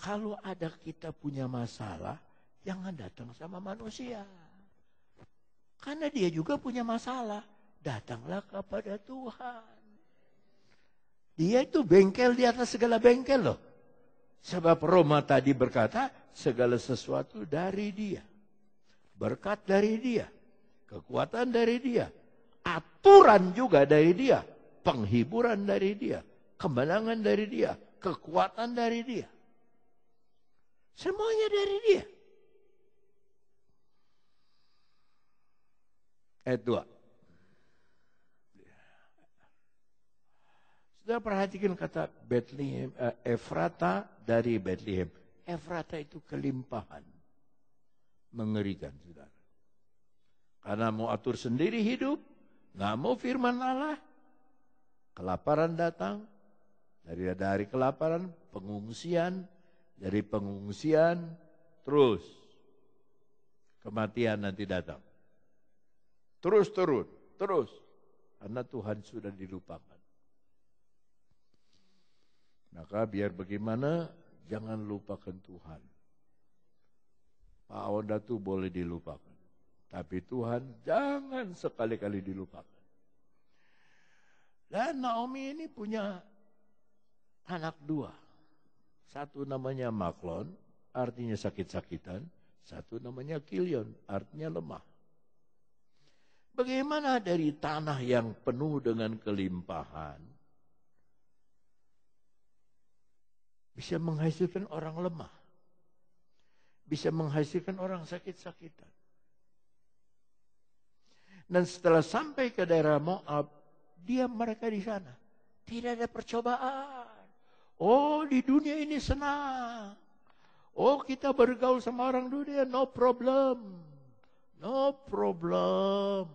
Kalau ada kita punya masalah, jangan datang sama manusia. Karena dia juga punya masalah. Datanglah kepada Tuhan. Dia itu bengkel di atas segala bengkel loh. Sebab Roma tadi berkata, segala sesuatu dari dia. Berkat dari dia. Kekuatan dari dia. Aturan juga dari dia. Penghiburan dari dia. Kemenangan dari dia. Kekuatan dari dia. Semuanya dari dia. Ayat 2. Sudah perhatikan kata Bethlehem, Efrata dari Bethlehem. Efrata itu kelimpahan. Mengerikan, saudara. Karena mau atur sendiri hidup, nggak mau firman Allah, kelaparan datang, dari kelaparan, pengungsian, dari pengungsian, terus kematian nanti datang. Terus turun, terus. Karena Tuhan sudah dilupakan. Maka biar bagaimana, jangan lupakan Tuhan. Pak Ondatu boleh dilupakan. Tapi Tuhan jangan sekali-kali dilupakan. Dan Naomi ini punya anak 2. Satu namanya Maklon, artinya sakit-sakitan. Satu namanya Kilion, artinya lemah. Bagaimana dari tanah yang penuh dengan kelimpahan bisa menghasilkan orang lemah. Bisa menghasilkan orang sakit-sakitan. Dan setelah sampai ke daerah Moab, mereka di sana. Tidak ada percobaan. Oh, di dunia ini senang. Oh, kita bergaul sama orang dunia, no problem. No problem.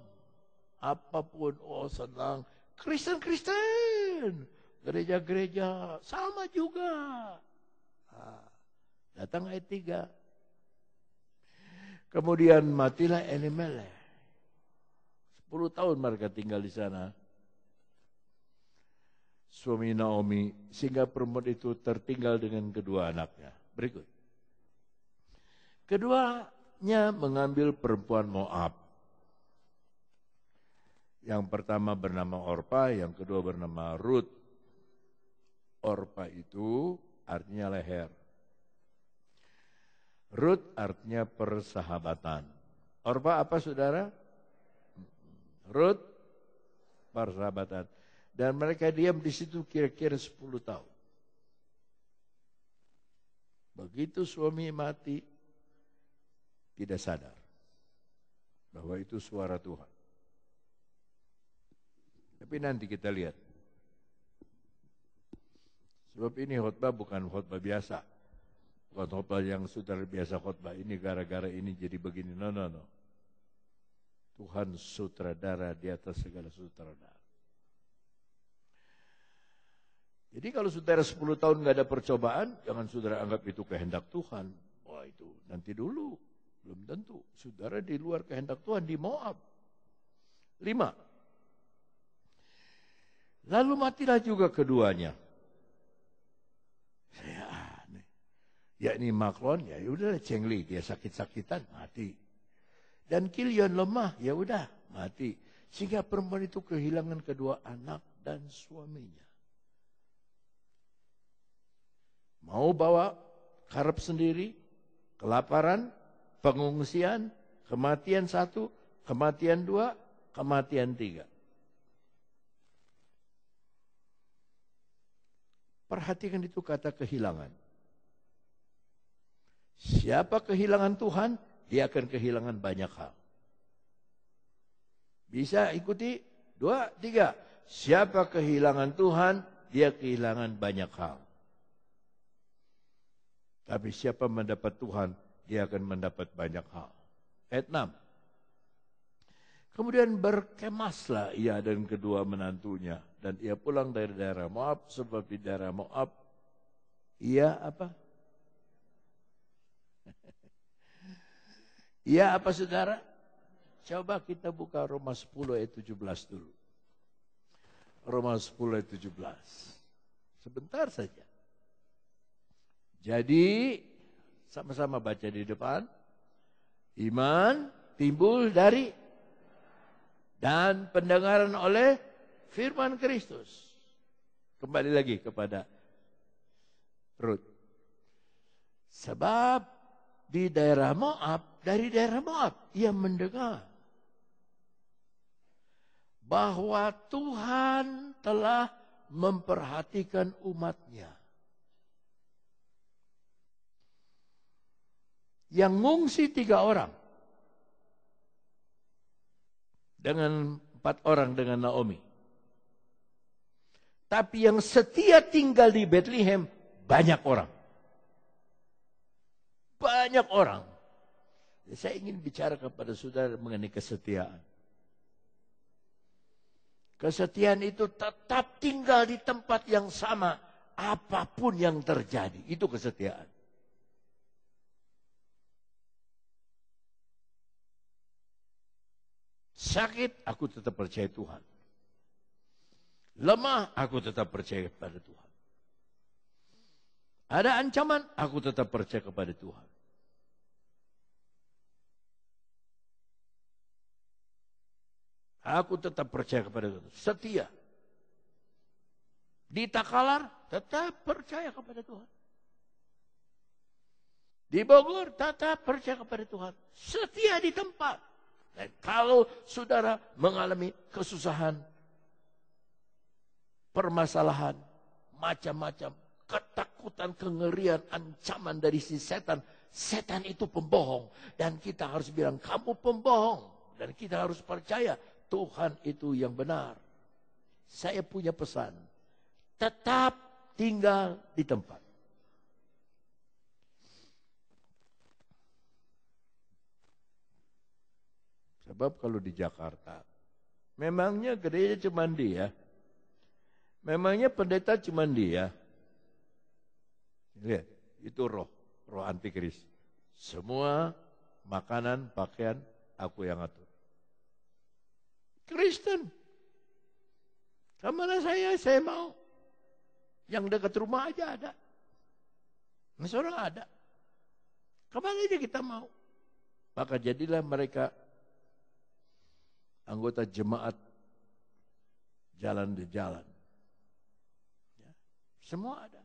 Apapun, oh senang. Kristen. Gereja-gereja sama juga. Datang ayat 3. Kemudian matilah Elimelech. 10 tahun mereka tinggal di sana. Suami Naomi, sehingga perempuan itu tertinggal dengan kedua anaknya. Berikut. Keduanya mengambil perempuan Moab. Yang pertama bernama Orpa, yang kedua bernama Ruth. Orpa itu artinya leher. Ruth artinya persahabatan. Orpa apa saudara? Ruth persahabatan. Dan mereka diam di situ kira-kira 10 tahun. Begitu suami mati, tidak sadar bahwa itu suara Tuhan. Tapi nanti kita lihat. Sebab ini khotbah bukan khotbah biasa. Bukan khotbah yang saudara biasa khotbah. Ini gara-gara ini jadi begini. No. Tuhan sutradara di atas segala sutradara. Jadi kalau saudara 10 tahun nggak ada percobaan, jangan saudara anggap itu kehendak Tuhan. Wah itu nanti dulu. Belum tentu. Saudara di luar kehendak Tuhan di Moab. 5. Lalu matilah juga keduanya. Saya aneh. Yakni Maklon, ya udah cengli, dia sakit-sakitan, mati. Dan Kilion lemah, ya udah mati. Sehingga perempuan itu kehilangan kedua anak dan suaminya. Mau bawa karep sendiri, kelaparan, pengungsian, kematian 1, kematian 2, kematian 3. Perhatikan itu kata kehilangan. Siapa kehilangan Tuhan, dia akan kehilangan banyak hal. Bisa ikuti? 2, 3. Siapa kehilangan Tuhan, dia kehilangan banyak hal. Tapi siapa mendapat Tuhan, dia akan mendapat banyak hal. Ayat 6. Kemudian berkemaslah ia dan kedua menantunya. Dan ia pulang dari daerah Moab, sebab di daerah Moab, ia apa? Ia apa saudara? Coba kita buka Roma 10 ayat 17 dulu. Roma 10 ayat 17. Sebentar saja. Jadi sama-sama baca di depan. Iman timbul dari dan pendengaran oleh firman Kristus. Kembali lagi kepada Rut. Sebab di daerah Moab, dari daerah Moab ia mendengar bahwa Tuhan telah memperhatikan umatnya. Yang ngungsi 3 orang. Dengan 4 orang dengan Naomi. Tapi yang setia tinggal di Bethlehem banyak orang. Banyak orang. Saya ingin bicara kepada saudara mengenai kesetiaan. Kesetiaan itu tetap tinggal di tempat yang sama. Apapun yang terjadi. Itu kesetiaan. Sakit, aku tetap percaya Tuhan. Lemah, aku tetap percaya kepada Tuhan. Ada ancaman, aku tetap percaya kepada Tuhan. Aku tetap percaya kepada Tuhan. Setia. Di takalar, tetap percaya kepada Tuhan. Di Bogor, tetap percaya kepada Tuhan. Setia di tempat. Dan kalau saudara mengalami kesusahan, permasalahan, macam-macam, ketakutan, kengerian, ancaman dari si setan. Setan itu pembohong. Dan kita harus bilang, kamu pembohong. Dan kita harus percaya, Tuhan itu yang benar. Saya punya pesan. Tetap tinggal di tempat. Sebab kalau di Jakarta, memangnya gereja cuma dia. Memangnya pendeta cuma dia. Lihat, itu roh antikris. Semua makanan, pakaian, aku yang atur. Kristen. Kemana saya mau. Yang dekat rumah aja ada. Mas orang ada. Kemana aja kita mau. Maka jadilah mereka anggota jemaat jalan di jalan. Ya, semua ada.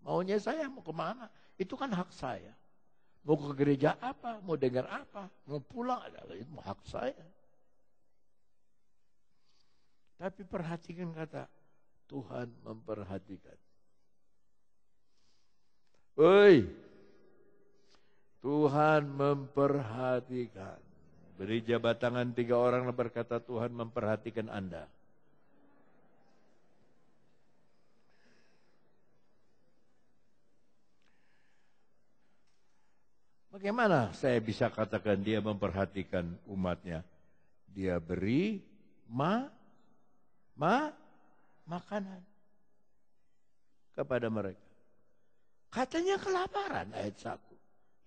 Maunya saya mau kemana? Itu kan hak saya. Mau ke gereja apa? Mau dengar apa? Mau pulang adalah itu hak saya. Tapi perhatikan kata Tuhan memperhatikan. Oi, Tuhan memperhatikan. Beri jabat tangan 3 orang dan berkata Tuhan memperhatikan Anda. Bagaimana saya bisa katakan dia memperhatikan umatnya? Dia beri makanan kepada mereka. Katanya kelaparan ayat 1.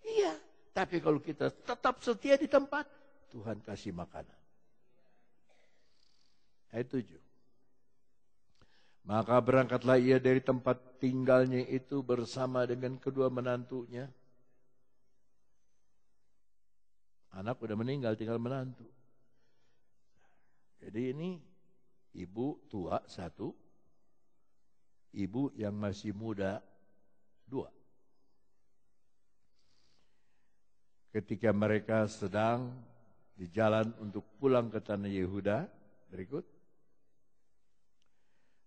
Iya, tapi kalau kita tetap setia di tempat, Tuhan kasih makanan. Ayat 7. Maka berangkatlah ia dari tempat tinggalnya itu bersama dengan kedua menantunya. Anak udah meninggal, tinggal menantu. Jadi ini ibu tua 1, ibu yang masih muda 2. Ketika mereka sedang di jalan untuk pulang ke tanah Yehuda, berikut.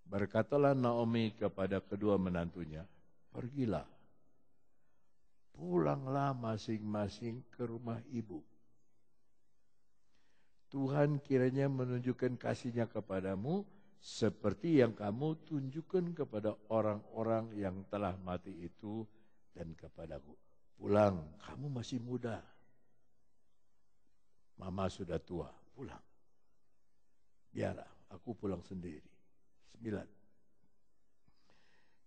Berkatalah Naomi kepada kedua menantunya, pergilah, pulanglah masing-masing ke rumah ibu. Tuhan kiranya menunjukkan kasih-Nya kepadamu seperti yang kamu tunjukkan kepada orang-orang yang telah mati itu dan kepadaku. Pulang, kamu masih muda. Mama sudah tua, pulang. Biar aku pulang sendiri. 9.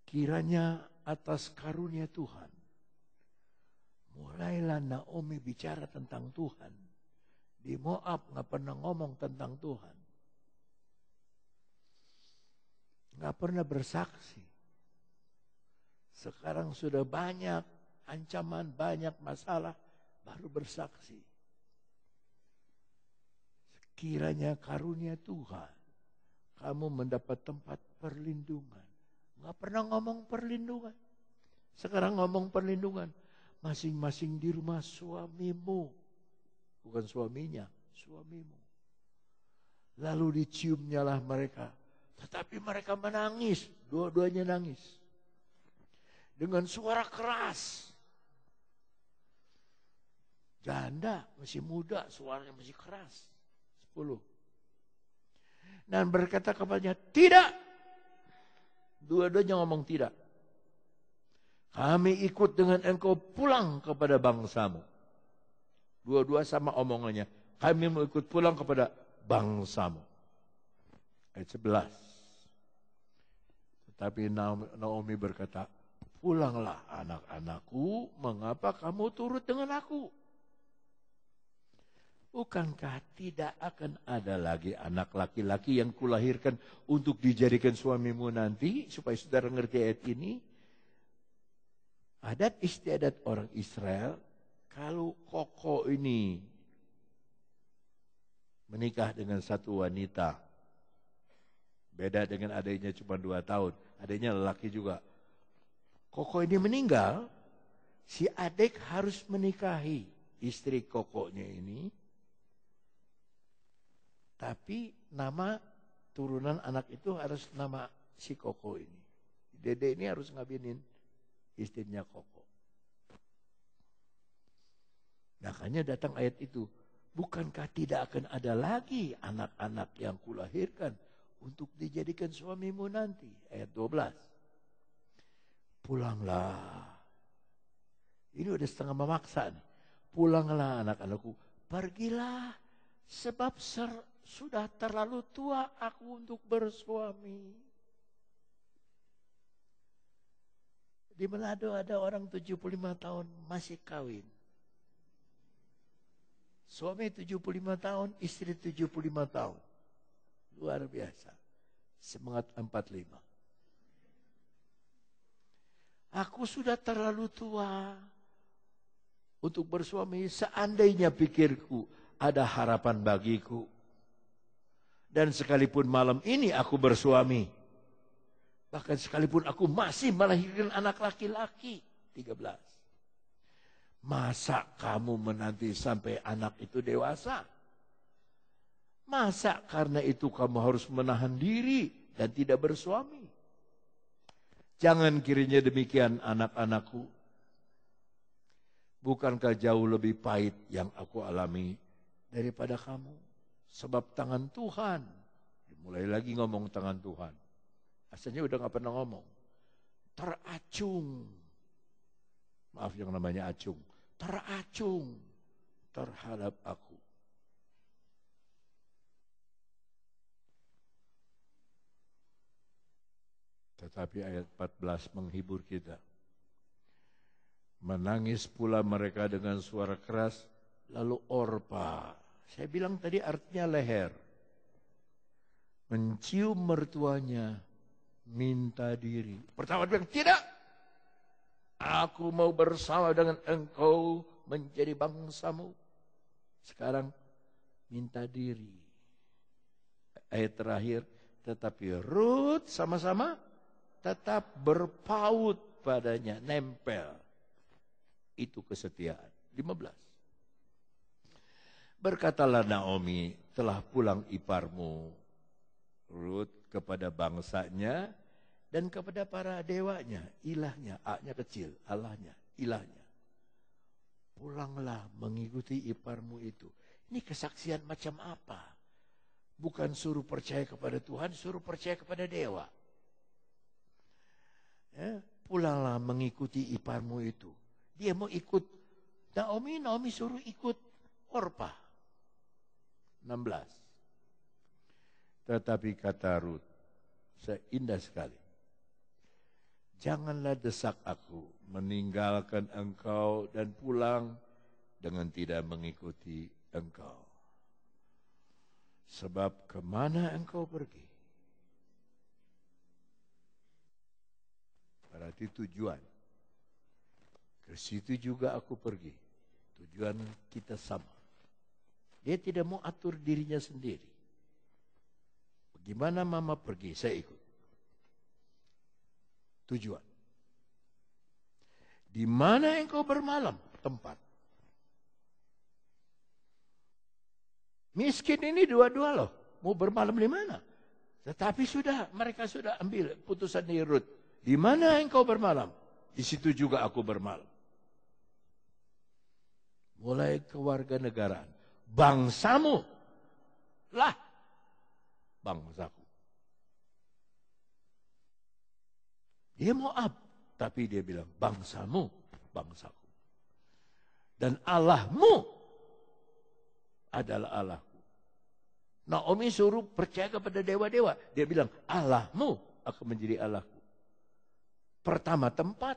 Kiranya atas karunia Tuhan, mulailah Naomi bicara tentang Tuhan. Di Moab gak pernah ngomong tentang Tuhan. Gak pernah bersaksi. Sekarang sudah banyak ancaman, banyak masalah, baru bersaksi. Kiranya karunia Tuhan, kamu mendapat tempat perlindungan. Nggak pernah ngomong perlindungan. Sekarang ngomong perlindungan. Masing-masing di rumah suamimu. Bukan suaminya, suamimu. Lalu diciumnyalah mereka. Tetapi mereka menangis. Dua-duanya nangis. Dengan suara keras. Janda, masih muda, suaranya masih keras. 10. Dan berkata kepadanya, tidak. Dua-duanya ngomong tidak. Kami ikut dengan engkau pulang kepada bangsamu. Dua-dua sama omongannya. Kami mau ikut pulang kepada bangsamu. Ayat 11. Tetapi Naomi berkata, pulanglah anak-anakku, mengapa kamu turut dengan aku? Bukankah tidak akan ada lagi anak laki-laki yang kulahirkan untuk dijadikan suamimu nanti? Supaya saudara ngerti ayat ini. Adat istiadat orang Israel, kalau koko ini menikah dengan satu wanita, beda dengan adiknya cuma 2 tahun, adiknya lelaki juga. Koko ini meninggal, si adik harus menikahi istri kokonya ini. Tapi nama turunan anak itu harus nama si koko ini. Dede ini harus ngabinin istrinya koko. Makanya datang ayat itu. Bukankah tidak akan ada lagi anak-anak yang kulahirkan untuk dijadikan suamimu nanti? Ayat 12. Pulanglah. Ini udah setengah memaksa nih. Pulanglah anak-anakku. Pergilah. Sebab sudah terlalu tua aku untuk bersuami. Di Manado ada orang 75 tahun masih kawin. Suami 75 tahun, istri 75 tahun. Luar biasa. Semangat 45. Aku sudah terlalu tua untuk bersuami. Seandainya pikirku ada harapan bagiku. Dan sekalipun malam ini aku bersuami. Bahkan sekalipun aku masih melahirkan anak laki-laki. 13. Masa kamu menanti sampai anak itu dewasa? Masa karena itu kamu harus menahan diri dan tidak bersuami? Jangan kiranya demikian anak-anakku. Bukankah jauh lebih pahit yang aku alami daripada kamu? Sebab tangan Tuhan. Mulai lagi ngomong tangan Tuhan. Asalnya udah gak pernah ngomong. Teracung. Maaf yang namanya acung. Teracung terhadap aku. Tetapi ayat 14 menghibur kita. Menangis pula mereka dengan suara keras, lalu Orpa. Saya bilang tadi artinya leher. Mencium mertuanya, minta diri. Pertama dia bilang, tidak. Aku mau bersama dengan engkau menjadi bangsamu. Sekarang minta diri. Ayat terakhir, tetapi Rut sama-sama tetap berpaut padanya, nempel. Itu kesetiaan. 15. Berkatalah Naomi, telah pulang iparmu Rut kepada bangsanya dan kepada para dewanya, ilahnya, A-nya kecil, Allahnya, ilahnya. Pulanglah mengikuti iparmu itu. Ini kesaksian macam apa? Bukan suruh percaya kepada Tuhan, suruh percaya kepada dewa. Ya, pulanglah mengikuti iparmu itu. Dia mau ikut Naomi suruh ikut Orpa. 16. Tetapi kata Rut, seindah sekali. Janganlah desak aku meninggalkan engkau dan pulang dengan tidak mengikuti engkau. Sebab kemana engkau pergi? Berarti tujuan. Ke situ juga aku pergi. Tujuan kita sama. Dia tidak mau atur dirinya sendiri. Bagaimana mama pergi, saya ikut. Tujuan. Di mana engkau bermalam? Tempat. Miskin ini dua-dua loh. Mau bermalam di mana? Tetapi mereka sudah ambil putusan di Rut. Di mana engkau bermalam? Di situ juga aku bermalam. Mulai kewarganegaraan. Bangsamu lah bangsaku. Dia Moab, tapi dia bilang bangsamu bangsaku. Dan Allahmu adalah Allahku. Naomi suruh percaya kepada dewa-dewa. Dia bilang Allahmu akan menjadi Allahku. Pertama tempat,